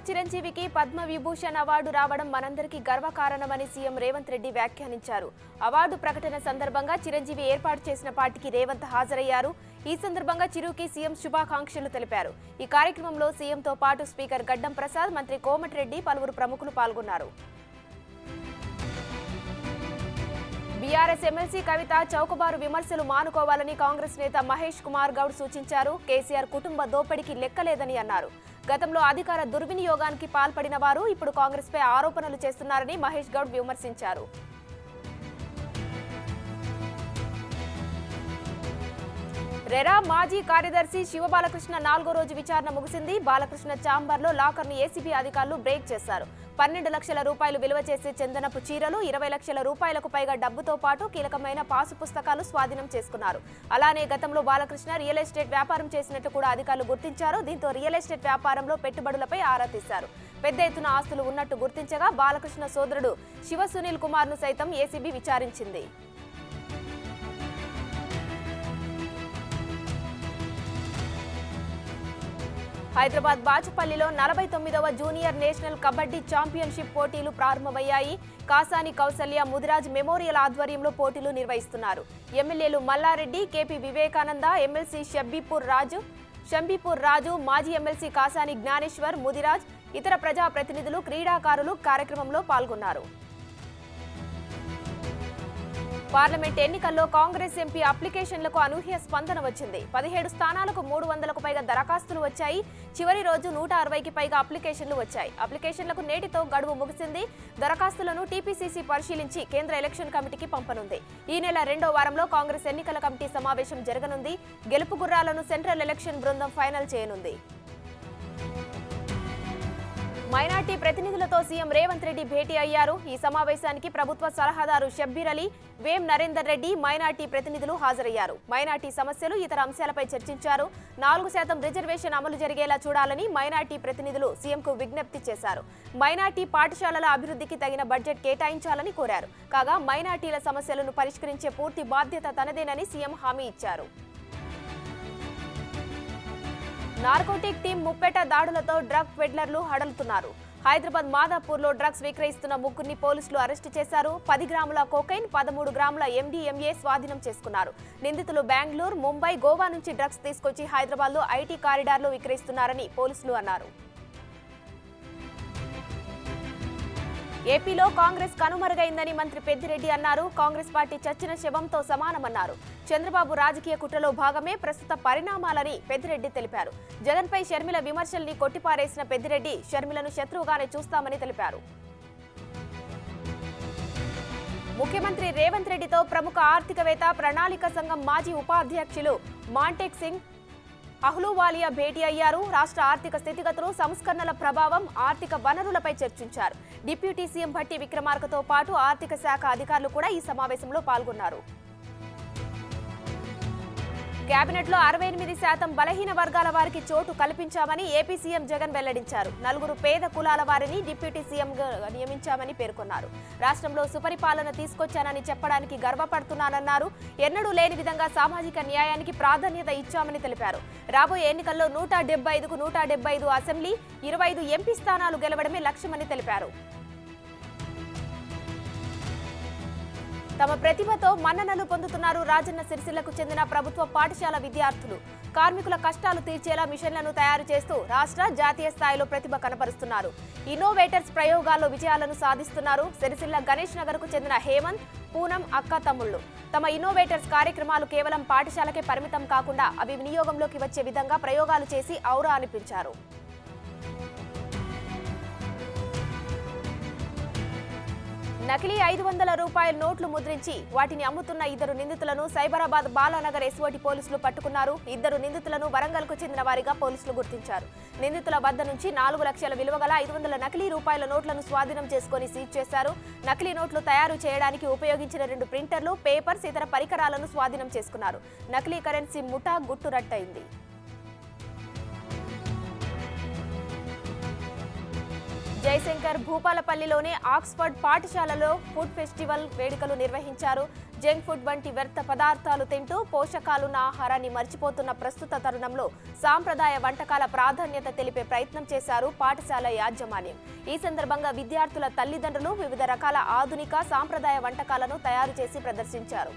ఎన్టీఆర్ చిరంజీవికి పద్మ విభూషణ్ అవార్డు రావడం మనందరికీ గర్వకారణమని సీఎం రేవంత్ రెడ్డి వ్యాఖ్యానించారు. అవార్డు ప్రకటన సందర్భంగా చిరంజీవి ఏర్పాటు చేసిన పార్టీకి రేవంత్ హాజరయ్యారు. ఈ సందర్భంగా చిరుకి సీఎం శుభాకాంక్షలు తెలిపారు. ఈ కార్యక్రమంలో సీఎంతో పాటు స్పీకర్ గడ్డం ప్రసాద్, మంత్రి కోమటిరెడ్డి, పలువురు ప్రముఖులు పాల్గొన్నారు. బీఆర్ఎస్ ఎమ్మెల్సీ కవిత చౌకబారు విమర్శలు మానుకోవాలని కాంగ్రెస్ నేత మహేష్ కుమార్ గౌడ్ సూచించారు. కేసీఆర్ కుటుంబ దోపిడీకి లెక్కలేదని అన్నారు. గతంలో అధికార దుర్వినియోగానికి పాల్పడిన వారు ఇప్పుడు కాంగ్రెస్ పై ఆరోపణలు చేస్తున్నారని మహేష్ గౌడ్ విమర్శించారు. రెరా మాజీ కార్యదర్శి శివబాలకృష్ణ 4వ రోజు విచారణ ముగిసింది. బాలకృష్ణ ఛాంబర్లో లాకర్ను ఏసీబీ అధికారులు బ్రేక్ చేశారు. 12 లక్షల రూపాయలు విలువ చేసే చందనపు చీరలు, 20 లక్షల రూపాయలకు పైగా డబ్బుతో పాటు కీలకమైన పాసు పుస్తకాలు స్వాధీనం చేసుకున్నారు. అలానే గతంలో బాలకృష్ణ రియల్ ఎస్టేట్ వ్యాపారం చేసినట్టు కూడా అధికారులు గుర్తించారు. దీంతో రియల్ ఎస్టేట్ వ్యాపారంలో పెట్టుబడులపై ఆరా తీశారు. పెద్ద ఎత్తున ఆస్తులు ఉన్నట్టు గుర్తించగా బాలకృష్ణ సోదరుడు శివ సునీల్ కుమార్ ను సైతం ఏసీబీ విచారించింది. హైదరాబాద్ బాచుపల్లిలో 49వ జూనియర్ నేషనల్ కబడ్డీ ఛాంపియన్షిప్ పోటీలు ప్రారంభమయ్యాయి. కాసాని కౌసల్య ముదిరాజ్ మెమోరియల్ ఆధ్వర్యంలో పోటీలు నిర్వహిస్తున్నారు. ఎమ్మెల్యేలు మల్లారెడ్డి, కేపీ వివేకానంద, ఎమ్మెల్సీ షంబీపూర్ రాజు, మాజీ ఎమ్మెల్సీ కాసాని జ్ఞానేశ్వర్, ముదిరాజ్, ఇతర ప్రజాప్రతినిధులు, క్రీడాకారులు కార్యక్రమంలో పాల్గొన్నారు. పార్లమెంట్ ఎన్నికల్లో కాంగ్రెస్ ఎంపీ అప్లికేషన్లకు అనూహ్య స్పందన వచ్చింది. 17 స్థానాలకు 300కు పైగా దరఖాస్తులు వచ్చాయి. చివరి రోజు 160కి పైగా అప్లికేషన్లు వచ్చాయి. అప్లికేషన్లకు నేటితో గడువు ముగిసింది. దరఖాస్తులను టీపీసీసీ పరిశీలించి కేంద్ర ఎలక్షన్ కమిటీకి పంపనుంది. ఈ నెల 2వ వారంలో కాంగ్రెస్ ఎన్నికల కమిటీ సమావేశం జరగనుంది. గెలుపు గుర్రాలను సెంట్రల్ ఎలక్షన్ బృందం ఫైనల్ చేయనుంది. మైనార్టీ ప్రతినిధులతో సీఎం రేవంత్ రెడ్డి భేటీ అయ్యారు. ఈ సమావేశానికి ప్రభుత్వ సలహాదారు షబ్బీర్ అలీ, వేం నరేందర్ రెడ్డి, మైనార్టీ ప్రతినిధులు హాజరయ్యారు. మైనార్టీ సమస్యలు, ఇతర అంశాలపై చర్చించారు. 4% రిజర్వేషన్ అమలు జరిగేలా చూడాలని మైనార్టీ ప్రతినిధులు సీఎంకు విజ్ఞప్తి చేశారు. మైనార్టీ పాఠశాలల అభివృద్ధికి తగిన బడ్జెట్ కేటాయించాలని కోరారు. కాగా మైనార్టీల సమస్యలను పరిష్కరించే పూర్తి బాధ్యత తనదేనని సీఎం హామీ ఇచ్చారు. నార్కోటిక్ టీం ముప్పెట దాడులతో డ్రగ్ పెడ్లర్లు హడలుతున్నారు. హైదరాబాద్ మాదాపూర్లో డ్రగ్స్ విక్రయిస్తున్న 3 పోలీసులు అరెస్టు చేశారు. 10 గ్రాముల కోకైన్, 13 గ్రాముల MDMA స్వాధీనం చేసుకున్నారు. నిందితులు బెంగళూరు, ముంబై, గోవా నుంచి డ్రగ్స్ తీసుకొచ్చి హైదరాబాద్లో ఐటీ కారిడార్లో విక్రయిస్తున్నారని పోలీసులు అన్నారు. ఏపీలో కాంగ్రెస్ కనుమరుగైందని మంత్రి పెద్దిరెడ్డి అన్నారు. కాంగ్రెస్ పార్టీ చచ్చిన శవంతో సమానమన్నారు. చంద్రబాబు రాజకీయ కుట్రలో భాగమే ప్రస్తుత పరిణామాలని పెద్దిరెడ్డి తెలిపారు. జగన్పై షర్మిల విమర్శల్ని కొట్టిపారేసిన పెద్దిరెడ్డి షర్మిలను శత్రువుగానే చూస్తామని తెలిపారు. ముఖ్యమంత్రి రేవంత్ రెడ్డితో ప్రముఖ ఆర్థికవేత్త, ప్రణాళిక సంఘం మాజీ ఉపాధ్యక్షులు మాంటెక్ సింగ్ అహ్లూవాలియా భేటీ అయ్యారు. రాష్ట్ర ఆర్థిక స్థితిగతులు, సంస్కరణల ప్రభావం, ఆర్థిక వనరులపై చర్చించారు. డిప్యూటీ సీఎం భట్టి విక్రమార్కతో పాటు ఆర్థిక శాఖ అధికారులు కూడా ఈ సమావేశంలో పాల్గొన్నారు. కేబినెట్లో 68% బలహీన వర్గాల వారికి చోటు కల్పించామని ఏపీ సీఎం జగన్ వెల్లడించారు. 4 పేద కులాల వారిని డిప్యూటీ సీఎంగా నియమించామని పేర్కొన్నారు. రాష్ట్రంలో సుపరిపాలన తీసుకొచ్చానని చెప్పడానికి గర్వపడుతున్నానన్నారు. ఎన్నడూ లేని విధంగా సామాజిక న్యాయానికి ప్రాధాన్యత ఇచ్చామని తెలిపారు. రాబోయే ఎన్నికల్లో 175కు 175 అసెంబ్లీ, 25 ఎంపీ స్థానాలు గెలవడమే లక్ష్యమని తెలిపారు. తమ ప్రతిభతో మన్ననలు పొందుతున్నారు రాజన్న సిరిసిల్లకు చెందిన ప్రభుత్వ పాఠశాల విద్యార్థులు. కార్మికుల కష్టాలు తీర్చేలా మిషన్లను తయారు చేస్తూ రాష్ట్ర, జాతీయ స్థాయిలో ప్రతిభ కనపరుస్తున్నారు. ఇన్నోవేటర్స్ ప్రయోగాల్లో విజయాలను సాధిస్తున్నారు. సిరిసిల్ల గణేష్ నగర్ కు చెందిన హేమంత్, పూనం అక్క తమ్ముళ్లు. తమ ఇన్నోవేటర్స్ కార్యక్రమాలు కేవలం పాఠశాలకే పరిమితం కాకుండా అవి వినియోగంలోకి వచ్చే విధంగా ప్రయోగాలు చేసి ఔరా అనిపించారు. నకిలీ 500 రూపాయల నోట్లు ముద్రించి వాటిని అమ్ముతున్న 2 నిందితులను సైబరాబాద్ బాలానగర్ ఎస్ఓటి పోలీసులు పట్టుకున్నారు. 2 నిందితులను వరంగల్కు చెందిన వారిగా పోలీసులు గుర్తించారు. నిందితుల వద్ద నుంచి 4 లక్షల విలువ గల 500 నకిలీ రూపాయల నోట్లను స్వాధీనం చేసుకుని సీజ్ చేశారు. నకిలీ నోట్లు తయారు చేయడానికి ఉపయోగించిన 2 ప్రింటర్లు, పేపర్స్, ఇతర పరికరాలను స్వాధీనం చేసుకున్నారు. నకిలీ కరెన్సీ ముఠా గుట్టురట్టయింది. జయశంకర్ భూపాలపల్లిలోని ఆక్స్ఫర్డ్ పాఠశాలలో ఫుడ్ ఫెస్టివల్ వేడుకలు నిర్వహించారు. జంక్ ఫుడ్ వంటి వ్యర్థ పదార్థాలు తింటూ పోషకాలున్న ఆహారాన్ని మర్చిపోతున్న ప్రస్తుత తరుణంలో సాంప్రదాయ వంటకాల ప్రాధాన్యత తెలిపే ప్రయత్నం చేశారు పాఠశాల యాజమాన్యం. ఈ సందర్భంగా విద్యార్థుల తల్లిదండ్రులు వివిధ రకాల ఆధునిక సాంప్రదాయ వంటకాలను తయారు చేసి ప్రదర్శించారు.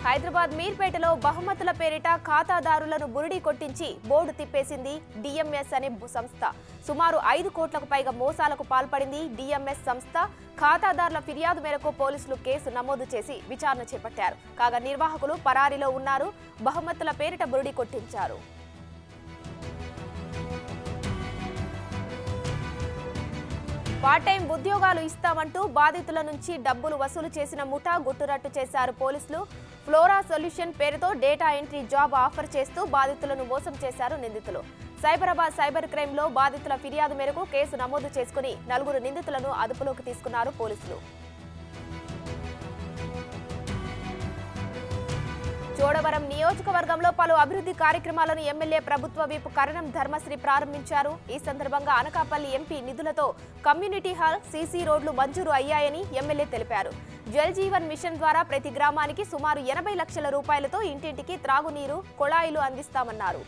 హైదరాబాద్ మీర్పేటలో బహుమతుల పేరిట ఖాతాదారులను బురిడి కొట్టించి బోర్డు తిప్పేసింది డిఎంఎస్ అనే సంస్థ. సుమారు 5 కోట్లకు పైగా మోసాలకు పాల్పడింది డిఎంఎస్ సంస్థ. ఖాతాదారుల ఫిర్యాదు మేరకు పోలీసులు కేసు నమోదు చేసి విచారణ చేపట్టారు. కాగా నిర్వాహకులు పరారీలో ఉన్నారు. బహుమతుల పేరిట బురిడి కొట్టించారు. పార్ట్ టైం ఉద్యోగాలు ఇస్తామంటూ బాధితుల నుంచి డబ్బులు వసూలు చేసిన ముఠా గుట్టురట్టు చేశారు పోలీసులు. ఫ్లోరా సొల్యూషన్ పేరుతో డేటా ఎంట్రీ జాబ్ ఆఫర్ చేస్తూ బాధితులను మోసం చేశారు నిందితులు. సైబరాబాద్ సైబర్ క్రైమ్లో బాధితుల ఫిర్యాదు మేరకు కేసు నమోదు చేసుకుని 4 నిందితులను అదుపులోకి తీసుకున్నారు పోలీసులు. చోడవరం నియోజకవర్గంలో పలు అభివృద్ధి కార్యక్రమాలను ఎమ్మెల్యే ప్రభుత్వ విప్ కరణం ధర్మశ్రీ ప్రారంభించారు. ఈ సందర్భంగా అనకాపల్లి ఎంపీ నిధులతో కమ్యూనిటీ హాల్, సీసీ రోడ్లు మంజూరు అయ్యాయని ఎమ్మెల్యే తెలిపారు. జల్ జీవన్ మిషన్ ద్వారా ప్రతి గ్రామానికి సుమారు 80 లక్షల రూపాయలతో ఇంటింటికి త్రాగునీరు, కుళాయిలు అందిస్తామన్నారు.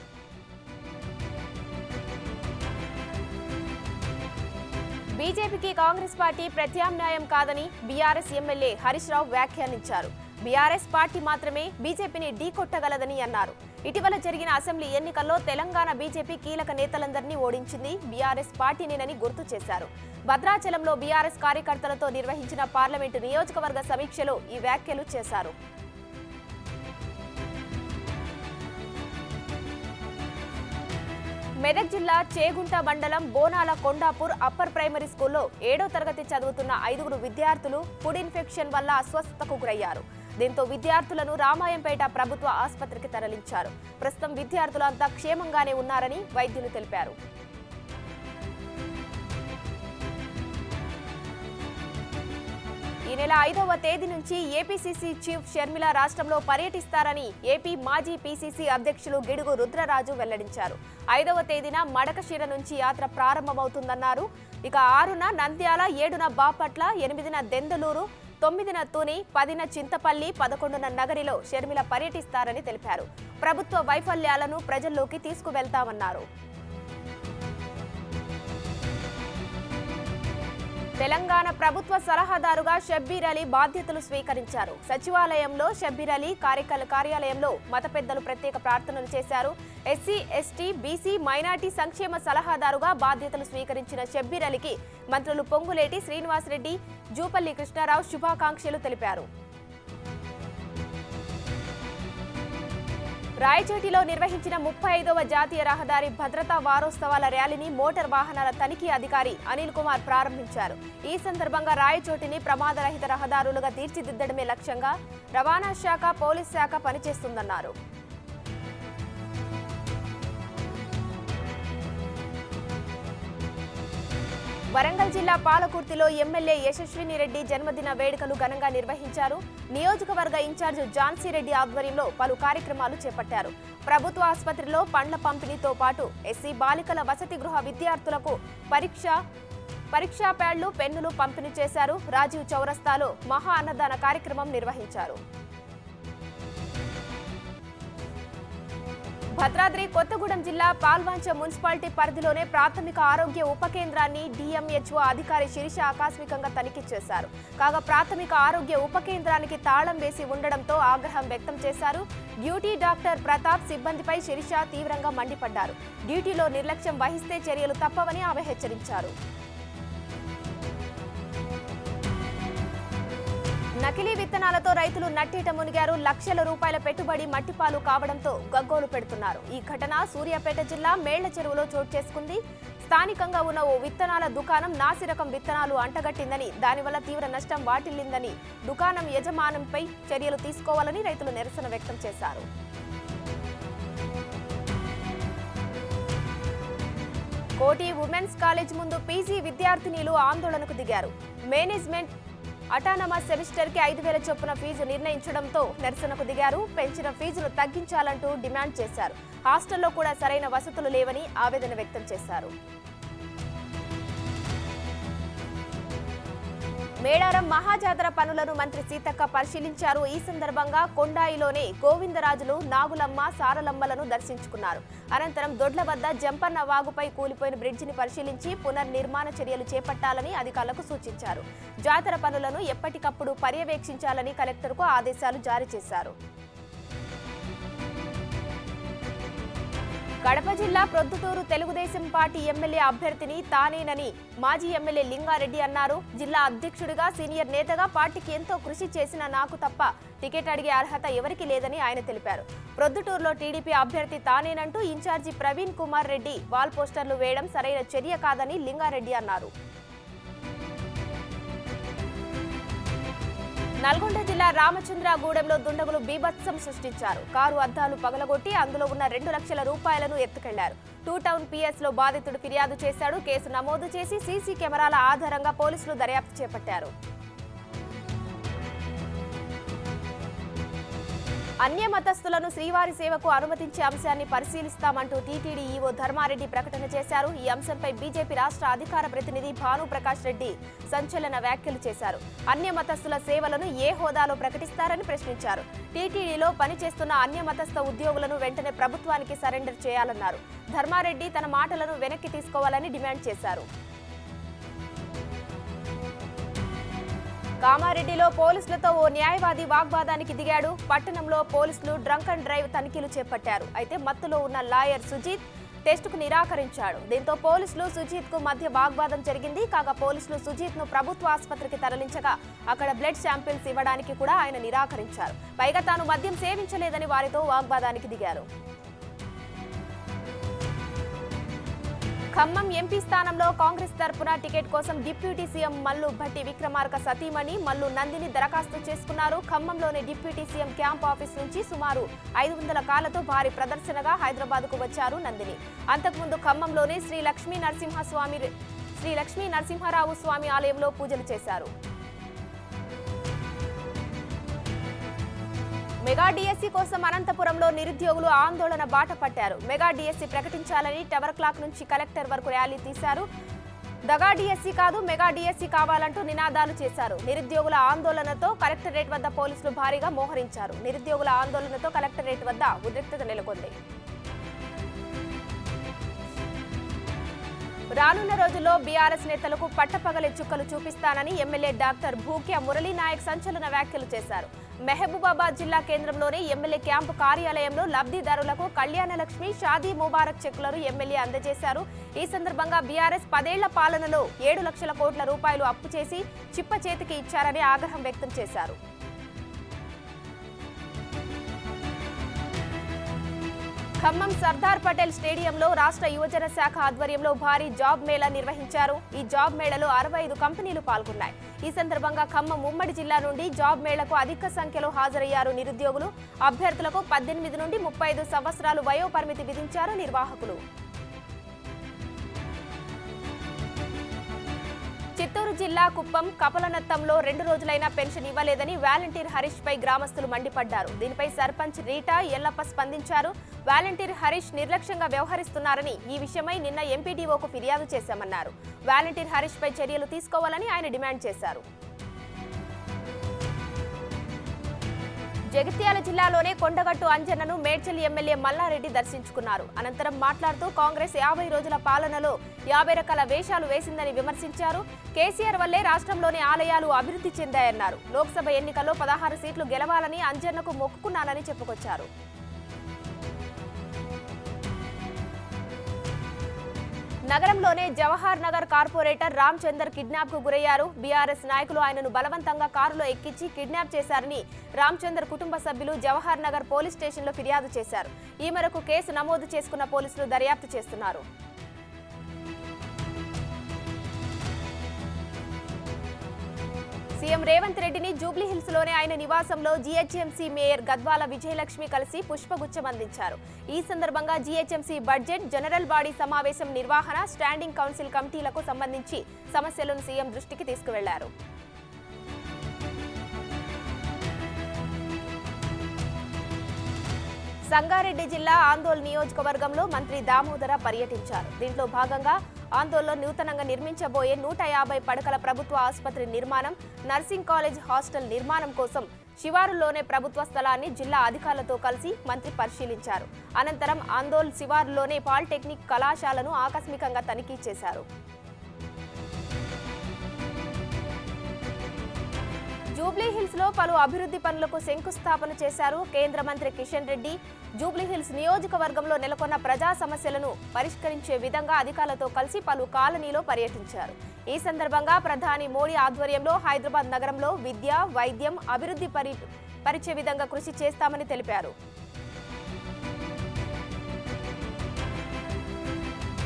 బీజేపీకి కాంగ్రెస్ పార్టీ ప్రత్యామ్నాయం కాదని బీఆర్ఎస్ ఎమ్మెల్యే హరీష్ రావు వ్యాఖ్యానించారు. బీఆర్ఎస్ పార్టీ మాత్రమే బీజేపీని ఢీకొట్టగలదని అన్నారు. ఇటీవల జరిగిన అసెంబ్లీ ఎన్నికల్లో తెలంగాణ బీజేపీ కీలక నేతలందరినీ ఓడించింది బీఆర్ఎస్ పార్టీనేనని గుర్తు చేశారు. భద్రాచలంలో బీఆర్ఎస్ కార్యకర్తలతో నిర్వహించిన పార్లమెంటు నియోజకవర్గ సమీక్షలో ఈ వ్యాఖ్యలు చేశారు. మెదక్ జిల్లా చేగుంట మండలం బోనాల కొండాపూర్ అప్పర్ ప్రైమరీ స్కూల్లో 7వ తరగతి చదువుతున్న 5 విద్యార్థులు ఫుడ్ ఇన్ఫెక్షన్ వల్ల అస్వస్థతకు గురయ్యారు. దీంతో విద్యార్థులను రామాయంపేట ప్రభుత్వ ఆసుపత్రికి తరలించారు. ప్రస్తుతం విద్యార్థులంతా క్షేమంగానే ఉన్నారని వైద్యులు తెలిపారు. ఈ నెల 5వ తేదీ నుంచి ఏపీసీసీ చీఫ్ షర్మిల రాష్ట్రంలో పర్యటిస్తారని ఏపీ మాజీ పీసీసీ అధ్యక్షులు గిడుగు రుద్రరాజు వెల్లడించారు. 5వ తేదీన మడకశిర నుంచి యాత్ర ప్రారంభమవుతుందన్నారు. ఇక 6న నంద్యాల, 7న బాపట్ల, 8న దెందలూరు, 9న తుని, 10న చింతపల్లి, 11న నగరిలో షర్మిల పర్యటిస్తారని తెలిపారు. ప్రభుత్వ వైఫల్యాలను ప్రజల్లోకి తీసుకువెళ్తామన్నారు. తెలంగాణ ప్రభుత్వ సలహాదారుగా షబ్బీర్ అలీ బాధ్యతలు స్వీకరించారు. సచివాలయంలో షబ్బీర్ అలీ కార్యాలయంలో మత పెద్దలు ప్రత్యేక ప్రార్థనలు చేశారు. ఎస్సీ, ఎస్టీ, బీసీ, మైనార్టీ సంక్షేమ సలహాదారుగా బాధ్యతలు స్వీకరించిన షబ్బీర్ అలీకి మంత్రులు పొంగులేటి శ్రీనివాసరెడ్డి, జూపల్లి కృష్ణారావు శుభాకాంక్షలు తెలిపారు. రాయచోటిలో నిర్వహించిన 35వ జాతీయ రహదారి భద్రతా వారోత్సవాల ర్యాలీని మోటార్ వాహనాల తనిఖీ అధికారి అనిల్ కుమార్ ప్రారంభించారు. ఈ సందర్భంగా రాయచోటిని ప్రమాదరహిత రహదారులుగా తీర్చిదిద్దడమే లక్ష్యంగా రవాణా శాఖ, పోలీస్ శాఖ పనిచేస్తుందన్నారు. వరంగల్ జిల్లా పాలకుర్తిలో ఎమ్మెల్యే యశస్విని రెడ్డి జన్మదిన వేడుకలు ఘనంగా నిర్వహించారు. నియోజకవర్గ ఇన్ఛార్జ్ ఝాన్సీరెడ్డి ఆధ్వర్యంలో పలు కార్యక్రమాలు చేపట్టారు. ప్రభుత్వ ఆసుపత్రిలో పండ్ల పంపిణీతో పాటు ఎస్సీ బాలికల వసతి గృహ విద్యార్థులకు పరీక్షా ప్యాడ్లు, పెన్నులు పంపిణీ చేశారు. రాజీవ్ చౌరస్తాలో మహా అన్నదాన కార్యక్రమం నిర్వహించారు. భద్రాద్రి కొత్తగూడెం జిల్లా పాల్వంచ మున్సిపాలిటీ పరిధిలోనే ప్రాథమిక ఆరోగ్య ఉప కేంద్రాన్ని డిఎంహెచ్ఓ అధికారి శిరీష ఆకస్మికంగా తనిఖీ చేశారు. కాగా ప్రాథమిక ఆరోగ్య ఉప కేంద్రానికి తాళం వేసి ఉండడంతో ఆగ్రహం వ్యక్తం చేశారు. డ్యూటీ డాక్టర్ ప్రతాప్ సిబ్బందిపై శిరీష తీవ్రంగా మండిపడ్డారు. డ్యూటీలో నిర్లక్ష్యం వహిస్తే చర్యలు తప్పవని ఆమె హెచ్చరించారు. నకిలీ విత్తనాలతో రైతులు నట్టేట మునిగారు. లక్షల రూపాయల పెట్టుబడి మట్టిపాలు కావడంతో గగ్గోలు పెడుతున్నారు. ఈ ఘటన సూర్యాపేట జిల్లా మేళ్ల చెరువులో చోటు చేసుకుంది. స్థానికంగా ఉన్న ఓ విత్తనాల దుకాణం నాసిరకం విత్తనాలు అంటగట్టిందని, దానివల్ల తీవ్ర నష్టం వాటిల్లిందని దుకాణం యజమానంపై చర్యలు తీసుకోవాలని రైతులు నిరసన వ్యక్తం చేశారు. కోటి ఉమెన్స్ కాలేజ్ ముందు పీజీ విద్యార్థినీలు ఆందోళనకు దిగారు. మేనేజ్మెంట్ అటానమస్ సెమిస్టర్కి 5,000 చొప్పున ఫీజు నిర్ణయించడంతో నిరసనకు దిగారు. పెంచిన ఫీజును తగ్గించాలంటూ డిమాండ్ చేశారు. హాస్టల్లో కూడా సరైన వసతులు లేవని ఆవేదన వ్యక్తం చేశారు. మేడారం మహాజాతర పనులను మంత్రి సీతక్క పరిశీలించారు. ఈ సందర్భంగా కొండాయిలోనే గోవిందరాజులు, నాగులమ్మ, సారలమ్మలను దర్శించుకున్నారు. అనంతరం దొడ్ల వద్ద జంపన్న వాగుపై కూలిపోయిన బ్రిడ్జిని పరిశీలించి పునర్నిర్మాణ చర్యలు చేపట్టాలని అధికారులకు సూచించారు. జాతర పనులను ఎప్పటికప్పుడు పర్యవేక్షించాలని కలెక్టర్కు ఆదేశాలు జారీ చేశారు. కడప జిల్లా ప్రొద్దుటూరు తెలుగుదేశం పార్టీ ఎమ్మెల్యే అభ్యర్థిని తానేనని మాజీ ఎమ్మెల్యే లింగారెడ్డి అన్నారు. జిల్లా అధ్యక్షుడిగా, సీనియర్ నేతగా పార్టీకి ఎంతో కృషి చేసిన నాకు తప్ప టికెట్ అడిగే అర్హత ఎవరికీ లేదని ఆయన తెలిపారు. ప్రొద్దుటూరులో టీడీపీ అభ్యర్థి తానేనంటూ ఇన్ఛార్జి ప్రవీణ్ కుమార్ రెడ్డి వాల్ పోస్టర్లు వేయడం సరైన చర్య కాదని లింగారెడ్డి అన్నారు. నల్గొండ జిల్లా రామచంద్రగూడెంలో దుండగులు బీభత్సం సృష్టించారు. కారు అద్దాలు పగలగొట్టి అందులో ఉన్న 2 లక్షల రూపాయలను ఎత్తుకెళ్లారు. టూ టౌన్ పిఎస్లో బాధితుడు ఫిర్యాదు చేశాడు. కేసు నమోదు చేసి సీసీ కెమెరాల ఆధారంగా పోలీసులు దర్యాప్తు చేపట్టారు. అన్య మతస్థులను శ్రీవారి సేవకు అనుమతించే అంశాన్ని పరిశీలిస్తామంటూ టీటీడీ ఈవో ధర్మారెడ్డి ప్రకటన చేశారు. ఈ అంశంపై బీజేపీ రాష్ట్ర అధికార ప్రతినిధి భానుప్రకాష్ రెడ్డి సంచలన వ్యాఖ్యలు చేశారు. అన్య మతస్థుల సేవలను ఏ హోదాలో ప్రకటిస్తారని ప్రశ్నించారు. టీటీడీలో పనిచేస్తున్న అన్య మతస్థ ఉద్యోగులను వెంటనే ప్రభుత్వానికి సరెండర్ చేయాలన్నారు. ధర్మారెడ్డి తన మాటలను వెనక్కి తీసుకోవాలని డిమాండ్ చేశారు. కామారెడ్డిలో పోలీసులతో ఓ న్యాయవాది వాగ్వాదానికి దిగాడు. పట్టణంలో పోలీసులు డ్రంక్ అండ్ డ్రైవ్ తనిఖీలు చేపట్టారు. అయితే మత్తులో ఉన్న లాయర్ సుజీత్ టెస్టుకు నిరాకరించాడు. దీంతో పోలీసులు సుజీత్ కు మధ్య వాగ్వాదం జరిగింది. కాగా పోలీసులు సుజీత్ ను ప్రభుత్వ ఆసుపత్రికి తరలించగా అక్కడ బ్లడ్ శాంపిల్స్ ఇవ్వడానికి కూడా ఆయన నిరాకరించారు. పైగా తాను మద్యం సేవించలేదని వారితో వాగ్వాదానికి దిగారు. ఖమ్మం ఎంపీ స్థానంలో కాంగ్రెస్ తరపున టికెట్ కోసం డిప్యూటీ సీఎం మల్లు భట్టి విక్రమార్క సతీమణి మల్లు నందిని దరఖాస్తు చేసుకున్నారు. ఖమ్మంలోని డిప్యూటీ సీఎం క్యాంప్ ఆఫీస్ నుంచి సుమారు 500 కార్లతో భారీ ప్రదర్శనగా హైదరాబాద్కు వచ్చారు నందిని. అంతకుముందు ఖమ్మంలోని శ్రీ లక్ష్మీ నరసింహారావు స్వామి ఆలయంలో పూజలు చేశారు. మెగా డిఎస్సీ కోసం అనంతపురంలో నిరుద్యోగులు ఆందోళన బాట పట్టారు. మెగా డిఎస్సీ ప్రకటించాలని టవర్ క్లాక్ నుంచి కలెక్టర్ వరకు ర్యాలీ తీశారు. దగా డిఎస్సీ కాదు, మెగా డిఎస్సీ కావాలంటూ నినాదాలు చేశారు. నిరుద్యోగుల ఆందోళనతో కలెక్టరేట్ వద్ద పోలీసులు భారీగా మోహరించారు. నిరుద్యోగుల ఆందోళనతో కలెక్టరేట్ వద్ద ఉద్రిక్తత నెలకొంది. రానున్న రోజుల్లో బీఆర్ఎస్ నేతలకు పట్టపగలే చుక్కలు చూపిస్తానని ఎమ్మెల్యే డాక్టర్ భూక్యా మురళీనాయక్ సంచలన వ్యాఖ్యలు చేశారు. మహబూబాబాద్ జిల్లా కేంద్రంలోని ఎమ్మెల్యే క్యాంపు కార్యాలయంలో లబ్ధిదారులకు కళ్యాణ లక్ష్మి, షాదీ ముబారక్ చెక్కులను ఎమ్మెల్యే అందజేశారు. ఈ సందర్భంగా బీఆర్ఎస్ 10 ఏళ్ల పాలనలో 7 లక్షల కోట్ల రూపాయలు అప్పు చేసి చిప్ప చేతికి ఇచ్చారని ఆగ్రహం వ్యక్తం చేశారు. ఖమ్మం సర్దార్ పటేల్ స్టేడియంలో రాష్ట్ర యువజన శాఖ ఆధ్వర్యంలో భారీ జాబ్ మేళా నిర్వహించారు. ఈ జాబ్ మేళాలో 65 కంపెనీలు పాల్గొన్నాయి. ఈ సందర్భంగా ఖమ్మం ఉమ్మడి జిల్లా నుండి జాబ్ మేళాకు అధిక సంఖ్యలో హాజరయ్యారు నిరుద్యోగులు. అభ్యర్థులకు 18 నుండి 35 సంవత్సరాలు వయోపరిమితి విధించారు నిర్వాహకులు. చిత్తూరు జిల్లా కుప్పం కపలనత్తంలో 2 రోజులైనా పెన్షన్ ఇవ్వలేదని వాలంటీర్ హరీష్ పై గ్రామస్తులు మండిపడ్డారు. దీనిపై సర్పంచ్ రీటా ఎల్లప్ప స్పందించారు. వాలంటీర్ హరీష్ నిర్లక్ష్యంగా వ్యవహరిస్తున్నారని, ఈ విషయమై నిన్న ఎంపీడీఓకు ఫిర్యాదు చేశామన్నారు. వాలంటీర్ హరీష్ పై చర్యలు తీసుకోవాలని ఆయన డిమాండ్ చేశారు. జగిత్యాల జిల్లాలోనే కొండగట్టు అంజన్నను మేడ్చల్ ఎమ్మెల్యే మల్లారెడ్డి దర్శించుకున్నారు. అనంతరం మాట్లాడుతూ కాంగ్రెస్ 50 రోజుల పాలనలో 50 రకాల వేషాలు వేసిందని విమర్శించారు. కేసీఆర్ వల్లే రాష్ట్రంలోని ఆలయాలు అభివృద్ధి చెందాయన్నారు. లోక్సభ ఎన్నికల్లో 16 సీట్లు గెలవాలని అంజన్నకు మొక్కుకున్నానని చెప్పుకొచ్చారు. నగరంలోనే జవహర్ నగర్ కార్పొరేటర్ రామచందర్ కిడ్నాప్ కు గురయ్యారు. బీఆర్ఎస్ నాయకులు ఆయనను బలవంతంగా కారులో ఎక్కించి కిడ్నాప్ చేశారని రామచందర్ కుటుంబ సభ్యులు జవహర్ నగర్ పోలీస్ స్టేషన్లో ఫిర్యాదు చేశారు. ఈ మేరకు కేసు నమోదు చేసుకున్న పోలీసులు దర్యాప్తు చేస్తున్నారు. సీఎం రేవంత్ రెడ్డిని జూబ్లీహిల్స్ లోనే ఆయన నివాసంలో జీహెచ్ఎంసీ మేయర్ గద్వాల విజయలక్ష్మి కలిసి పుష్పగుచ్చం అందించారు. ఈ సందర్భంగా జీహెచ్ఎంసీ బడ్జెట్, జనరల్ బాడీ సమావేశం నిర్వహణ, స్టాండింగ్ కౌన్సిల్ కమిటీలకు సంబంధించి సమస్యలను సీఎం దృష్టికి తీసుకువెళ్లారు. సంగారెడ్డి జిల్లా ఆందోళన నియోజకవర్గంలో మంత్రి దామోదర పర్యటించారు. దీంట్లో భాగంగా ఆందోళనలో నూతనంగా నిర్మించబోయే 150 పడకల ప్రభుత్వ ఆసుపత్రి నిర్మాణం, నర్సింగ్ కాలేజ్ హాస్టల్ నిర్మాణం కోసం శివారులోనే ప్రభుత్వ స్థలాన్ని జిల్లా అధికారులతో కలిసి మంత్రి పరిశీలించారు. అనంతరం ఆందోళన శివారులోనే పాలిటెక్నిక్ కళాశాలను ఆకస్మికంగా తనిఖీ చేశారు. జూబ్లీహిల్స్ లో పలు అభివృద్ధి పనులకు శంకుస్థాపన చేశారు కేంద్ర మంత్రి కిషన్ రెడ్డి. జూబ్లీహిల్స్ నియోజకవర్గంలో నెలకొన్న ప్రజా సమస్యలను పరిష్కరించే విధంగా అధికారులతో కలిసి పలు కాలనీలో పర్యటించారు. ఈ సందర్భంగా ప్రధాని మోడీ ఆధ్వర్యంలో హైదరాబాద్ నగరంలో విద్య, వైద్యం, అభివృద్ధి పరిచే విధంగా కృషి చేస్తామని తెలిపారు.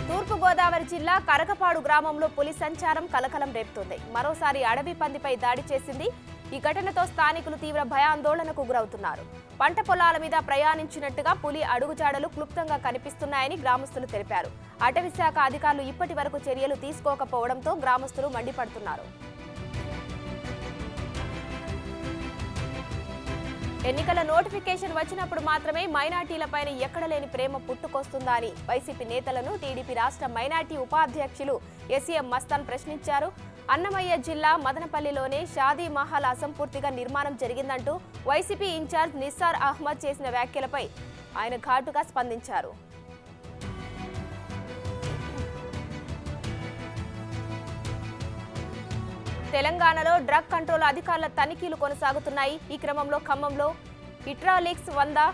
తూర్పుగోదావరి జిల్లా కరకపాడు గ్రామంలో పులి సంచారం కలకలం రేపుతోంది. మరోసారి అడవి పందిపై దాడి చేసింది. ఈ ఘటనతో స్థానికులు తీవ్ర భయాందోళనకు గురవుతున్నారు. పంట పొలాల మీద ప్రయాణించినట్టుగా పులి అడుగుజాడలు క్లుప్తంగా కనిపిస్తున్నాయని గ్రామస్తులు తెలిపారు. అటవీ శాఖ అధికారులు ఇప్పటి వరకు చర్యలు తీసుకోకపోవడంతో గ్రామస్తులు మండిపడుతున్నారు. ఎన్నికల నోటిఫికేషన్ వచ్చినప్పుడు మాత్రమే మైనార్టీలపైన ఎక్కడలేని ప్రేమ పుట్టుకొస్తుందా అని వైసీపీ నేతలను టీడీపీ రాష్ట్ర మైనార్టీ ఉపాధ్యక్షులు ఎస్ఎం మస్తాన్ ప్రశ్నించారు. అన్నమయ్య జిల్లా మదనపల్లిలోనే షాదీ మహల్ అసంపూర్తిగా నిర్మాణం జరిగిందంటూ వైసీపీ ఇన్ఛార్జ్ నిస్సార్ అహ్మద్ చేసిన వ్యాఖ్యలపై ఆయన ఘాటుగా స్పందించారు. తెలంగాణలో డ్రగ్ కంట్రోల్ అధికారుల తనిఖీలు కొనసాగుతున్నాయి. ఈ క్రమంలో ఖమ్మంలో ఇట్రాలిక్స్ 100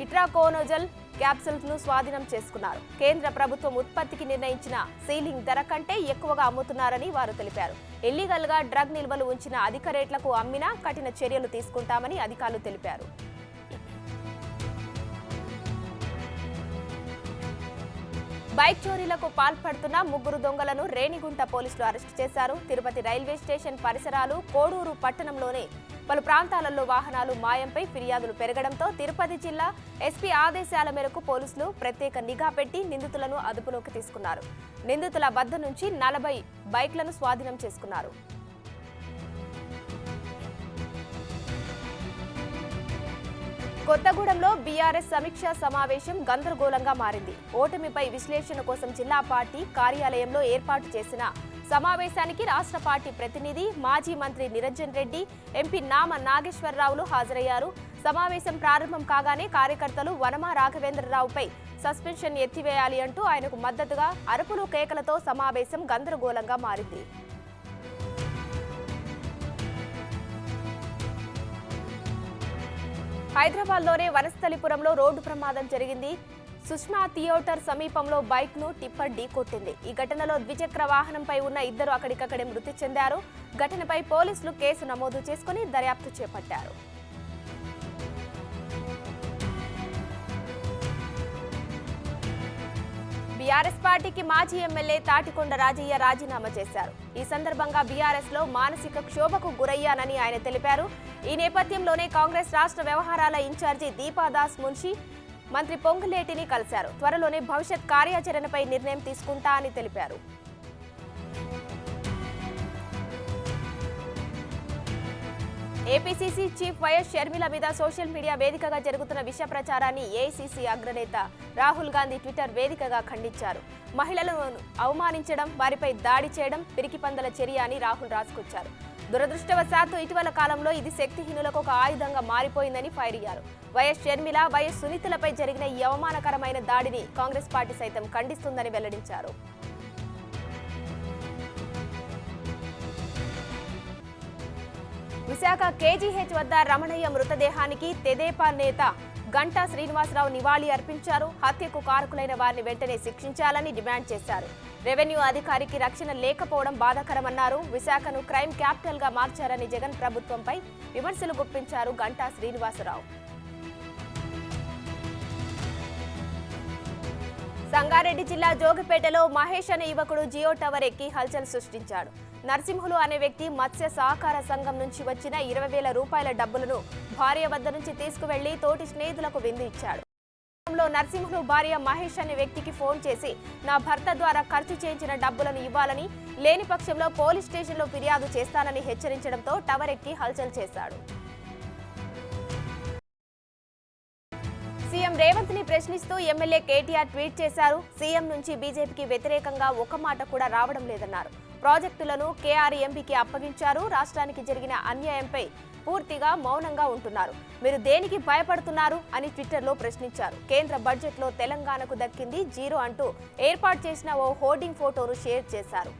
ఇట్రాకోనోజల్ క్యాప్సూల్స్ ను స్వాధీనం చేసుకున్నారు. కేంద్ర ప్రభుత్వం ఉత్పత్తికి నిర్ణయించిన సీలింగ్ ధర కంటే ఎక్కువగా అమ్ముతున్నారని వారు తెలిపారు. ఇల్లీగల్ గా డ్రగ్ నిల్వలు ఉంచిన అధిక రేట్లకు అమ్మినా కఠిన చర్యలు తీసుకుంటామని అధికారులు తెలిపారు. బైక్ చోరీలకు పాల్పడుతున్న 3 దొంగలను రేణిగుంట పోలీసులు అరెస్టు చేశారు. తిరుపతి రైల్వే స్టేషన్ పరిసరాలు, కోడూరు పట్టణంలోనే పలు ప్రాంతాలలో వాహనాలు మాయంపై ఫిర్యాదులు పెరగడంతో తిరుపతి జిల్లా ఎస్పీ ఆదేశాల మేరకు పోలీసులు ప్రత్యేక నిఘా పెట్టి నిందితులను అదుపులోకి తీసుకున్నారు. నిందితుల వద్ద నుంచి 40 బైక్లను స్వాధీనం చేసుకున్నారు. కొత్తగూడెంలో బీఆర్ఎస్ సమీక్షా సమావేశం గందరగోళంగా మారింది. ఓటమిపై విశ్లేషణ కోసం జిల్లా పార్టీ కార్యాలయంలో ఏర్పాటు చేసిన సమావేశానికి రాష్ట్ర పార్టీ ప్రతినిధి, మాజీ మంత్రి నిరంజన్ రెడ్డి, ఎంపీ నామ నాగేశ్వరరావులు హాజరయ్యారు. సమావేశం ప్రారంభం కాగానే కార్యకర్తలు వనమా రాఘవేంద్రరావుపై సస్పెన్షన్ ఎత్తివేయాలి అంటూ ఆయనకు మద్దతుగా అరుపులు కేకలతో సమావేశం గందరగోళంగా మారింది. హైదరాబాద్లోనే వనస్థలిపురంలో రోడ్డు ప్రమాదం జరిగింది. సుష్మా థియేటర్ సమీపంలో బైక్ ను టిప్పర్ ఢీకొట్టింది. ఈ ఘటనలో ద్విచక్ర వాహనంపై ఉన్న 2 అక్కడికక్కడే మృతి చెందారు. ఘటనపై పోలీసులు కేసు నమోదు చేసుకుని దర్యాప్తు చేపట్టారు. బీఆర్ఎస్ పార్టీకి మాజీ ఎమ్మెల్యే తాటికొండ రాజయ్య రాజీనామా చేశారు. ఈ సందర్భంగా బీఆర్ఎస్ లో మానసిక క్షోభకు గురయ్యానని ఆయన తెలిపారు. ఈ నేపథ్యంలోనే కాంగ్రెస్ రాష్ట్ర వ్యవహారాల ఇన్ఛార్జి దీపాదాస్ మున్షి మంత్రి పొంగులేటిని కలిశారు. త్వరలోనే భవిష్యత్ కార్యాచరణపై నిర్ణయం తీసుకుంటా అని తెలిపారు. ఏపీసీసీ చీఫ్ వైఎస్ షర్మిల మీద సోషల్ మీడియా వేదికగా జరుగుతున్న విష ప్రచారాన్ని ఏఐసీసీ అగ్రనేత రాహుల్ గాంధీ ట్విట్టర్ వేదికగా ఖండించారు. మహిళలను అవమానించడం, వారిపై దాడి చేయడం పిరికిపందల చర్య అని రాహుల్ రాసుకొచ్చారు. దురదృష్టవశాత్తు ఇటీవల కాలంలో ఇది శక్తిహీనులకు ఒక ఆయుధంగా మారిపోయిందని ఫైర్ అయ్యారు. వైఎస్ షర్మిల, వైఎస్ సునీతలపై జరిగిన ఈ అవమానకరమైన దాడిని కాంగ్రెస్ పార్టీ సైతం ఖండిస్తుందని వెల్లడించారు. విశాఖ కేజీహెచ్ వద్ద రమణయ్య మృతదేహానికి తెదేపా నేత గంటా శ్రీనివాసరావు నివాళి అర్పించారు. హత్యకు కారకులైన వారిని వెంటనే శిక్షించాలని డిమాండ్ చేశారు. రెవెన్యూ అధికారికి రక్షణ లేకపోవడం బాధాకరమన్నారు. విశాఖను క్రైమ్ క్యాపిటల్ గా మార్చారని జగన్ ప్రభుత్వంపై విమర్శలు గుప్పించారు గంటా శ్రీనివాసరావు. సంగారెడ్డి జిల్లా జోగిపేటలో మహేష్ అనే యువకుడు జియో టవర్ ఎక్కి హల్చల్ సృష్టించాడు. నరసింహులు అనే వ్యక్తి మత్స్య సహకార సంఘం నుంచి వచ్చిన 20,000 రూపాయల డబ్బులను భార్య వద్ద నుంచి తీసుకువెళ్లి తోటి స్నేహితులకు విందు ఇచ్చాడు. నరసింహులు భార్య మహేష్ అనే వ్యక్తికి ఫోన్ చేసి నా భర్త ద్వారా ఖర్చు చేయించిన డబ్బులను ఇవ్వాలని, లేని పక్షంలో పోలీస్ స్టేషన్లో ఫిర్యాదు చేస్తానని హెచ్చరించడంతో టవర్ ఎక్కి హల్చల్ చేశాడు. సీఎం రేవంత్ ప్రశ్నిస్తూ ఎమ్మెల్యే కేటీఆర్ ట్వీట్ చేశారు. సీఎం నుంచి బీజేపీకి వ్యతిరేకంగా ఒక మాట కూడా రావడం లేదన్నారు. ప్రాజెక్టులను కేఆర్ఎంపీకి అప్పగించారు. రాష్ట్రానికి జరిగిన అన్యాయంపై పూర్తిగా మౌనంగా ఉంటున్నారు. మీరు దేనికి భయపడుతున్నారు అని ట్విట్టర్లో ప్రశ్నించారు. కేంద్ర బడ్జెట్లో తెలంగాణకు దక్కింది జీరో అంటూ ఏర్పాటు చేసిన ఓ హోర్డింగ్ ఫోటోను షేర్ చేశారు.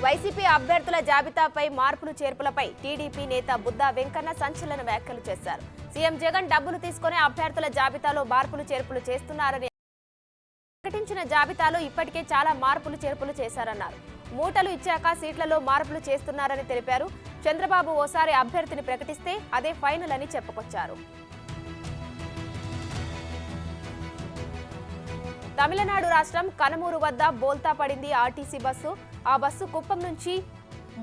వైసీపీ అభ్యర్థుల జాబితాపై మార్పులు చేర్పులపై టీడీపీ నేత బుద్దా వెంకన్న సంచలన వ్యాఖ్యలు చేశారు. సీఎం జగన్ డబ్బులు తీసుకునే అభ్యర్థుల జాబితాలో మార్పులు చేర్పులు చేస్తున్నారని ప్రకటించిన జాబితాలో ఇప్పటికే చాలా మార్పులు చేర్పులు చేశారన్నారు. మూటలు ఇచ్చాక సీట్లలో మార్పులు చేస్తున్నారని తెలిపారు. చంద్రబాబు ఓసారి అభ్యర్థిని ప్రకటిస్తే అదే ఫైనల్ అని చెప్పుకొచ్చారు. తమిళనాడు రాష్ట్రం కనమూరు వద్ద బోల్తా పడింది ఆర్టీసీ బస్సు. ఆ బస్సు కుప్పం నుంచి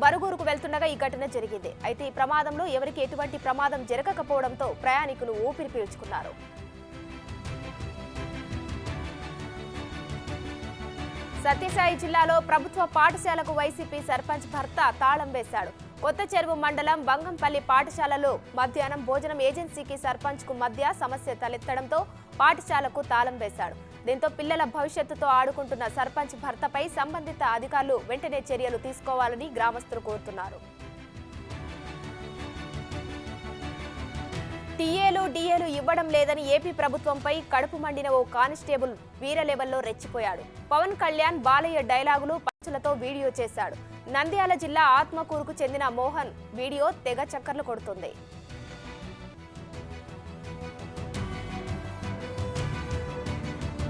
బరుగురుకు వెళ్తుండగా ఈ ఘటన జరిగింది. అయితే ఈ ప్రమాదంలో ఎవరికి ఎటువంటి ప్రమాదం జరగకపోవడంతో ప్రయాణికులు ఊపిరి పీల్చుకున్నారు. సత్యసాయి జిల్లాలో ప్రభుత్వ పాఠశాలకు వైసీపీ సర్పంచ్ భర్త తాళం వేశాడు. కొత్త చెరువు మండలం బంగంపల్లి పాఠశాలలో మధ్యాహ్నం భోజనం ఏజెన్సీకి సర్పంచ్ కు మధ్య సమస్య తలెత్తడంతో పాఠశాలకు తాళం వేశాడు. దీంతో పిల్లల భవిష్యత్తుతో ఆడుకుంటున్న సర్పంచ్ భర్తపై సంబంధిత అధికారులు వెంటనే చర్యలు తీసుకోవాలని గ్రామస్తులు కోరుతున్నారు. టీఏలు ఇవ్వడం లేదని ఏపీ ప్రభుత్వంపై కడుపు మండిన ఓ కానిస్టేబుల్ వీర లెవెల్లో రెచ్చిపోయాడు. పవన్ కళ్యాణ్ బాలయ్య డైలాగులు పంచులతో వీడియో చేశాడు. నంద్యాల జిల్లా ఆత్మకూరుకు చెందిన మోహన్ వీడియో తెగ చక్కర్లు కొడుతుంది.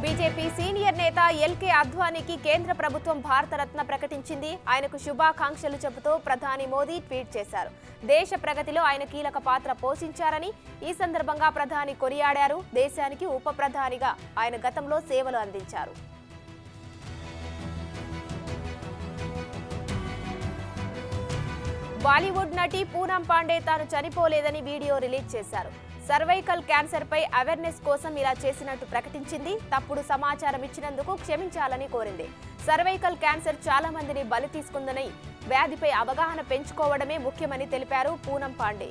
బీజేపీ సీనియర్ నేత ఎల్కే అద్వానీకి కేంద్ర ప్రభుత్వం భారతరత్న ప్రకటించింది. ఆయనకు శుభాకాంక్షలు చెబుతూ ప్రధాని మోదీ ట్వీట్ చేశారు. దేశ ప్రగతిలో ఆయన కీలక పాత్ర పోషించారని ఈ సందర్భంగా ప్రధాని కొనియాడారు. దేశానికి ఉప ప్రధానిగా ఆయన గతంలో సేవలు అందించారు. బాలీవుడ్ నటి పూనం పాండే తాను చనిపోలేదని వీడియో రిలీజ్ చేశారు. సర్వైకల్ క్యాన్సర్ పై అవేర్నెస్ కోసం ఇలా చేసినట్టు ప్రకటించింది. తప్పుడు సమాచారం ఇచ్చినందుకు క్షమించాలని కోరింది. సర్వైకల్ క్యాన్సర్ చాలా మందిని బలి తీసుకుందని వ్యాధిపై అవగాహన పెంచుకోవడమే ముఖ్యమని తెలిపారు పూనం పాండే.